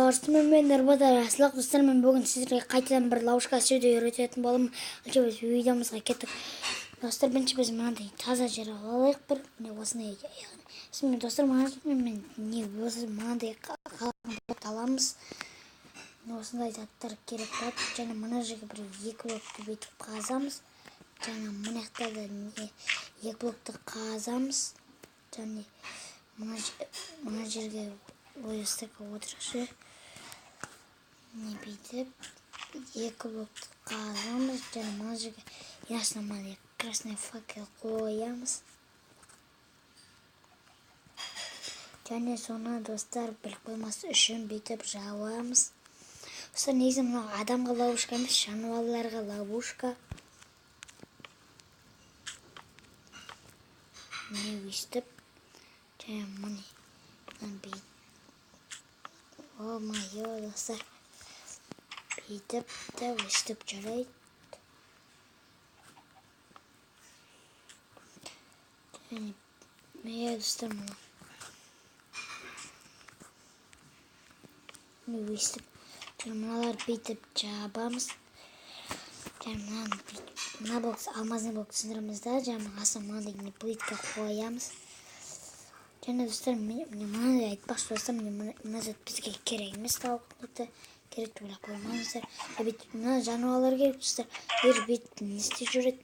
Арсымен Нұрбадар Асылық достар, мен бүгін сіздерге қайтадан бір лаушка сөйді үйрететін болым. Біз видеомызға кеттік. Достар, бірінші біз мынандай таза жер алайық бір. Міне осындай. Сонымен достар, мен не осы мынандай қалған аламыз. Осындай заттар керек болады. Және мына жерге бір екі блокты бүйтіп қазамыз. Және мына жақта да екі блокты қазамыз. Және мына жерге ойыстырға отырықшы. Не бүйтіп екі блокты қазамыз. Және мына жерге ясно красный факел қоямыз. Және соны достар біліп қоймас үшін бүйтіп жауамыз. Достар, негізі мынау адамға ловушка емес, жануарларға ловушка. Міне өйстіп. Және міне бүйтіп. О-майо, достар. Бүйтіп те өйстіп жарайды. Және міне достар мына. Міне өйстіп. Және мыналар бүйтіп жабамыз. Және мына блок алмазный блок сындырамыз да. Және астына мынандай плитка қоямыз. Және достар, мынандай айтпақшы достар, мына зат бізге керек емес, тауықтықты керек деп ойлап қоймаңыздар. Мына жануарлар керек достар. Бүйтіп не істеп жүреді?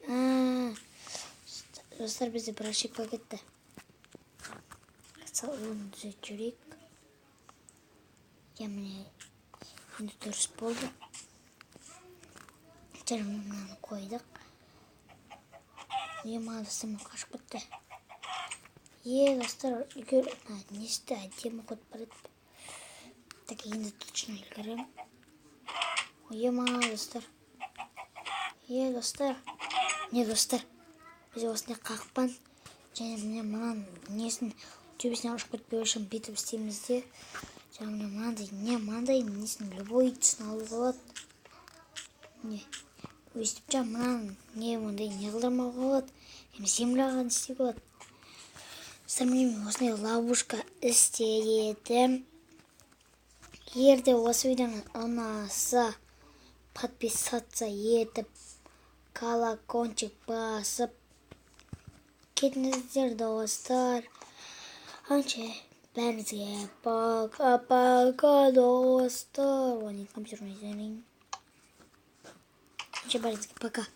Достар, бізде бір ошибка кетті. Оны түзетіп жүрейік. Міне енді дұрыс болды. Және мынаны қойдық. Мына достар, қашып кетті. Достар, несті әдемі қойып барады. Так, енді точно үлгерем. Достар. Достар. Не достар. Біз осындай қақпан. Және мынаны несін төбесіне ұшып кетпеу үшін бүйтіп істейміз де. Және мынандай несін любой түсін алуға болады. Өйстіп мынаны ондай не қылдырмауға болады. Земляға істеуге болады. Мен осындай ловушка істедім. Егер де осы видеоны ұнаса, подписаться етіп, колокольчик басып кетіңіздер достар. Бәріңізге пока достар. Компьютерный дизайн. Бәріңізге пока.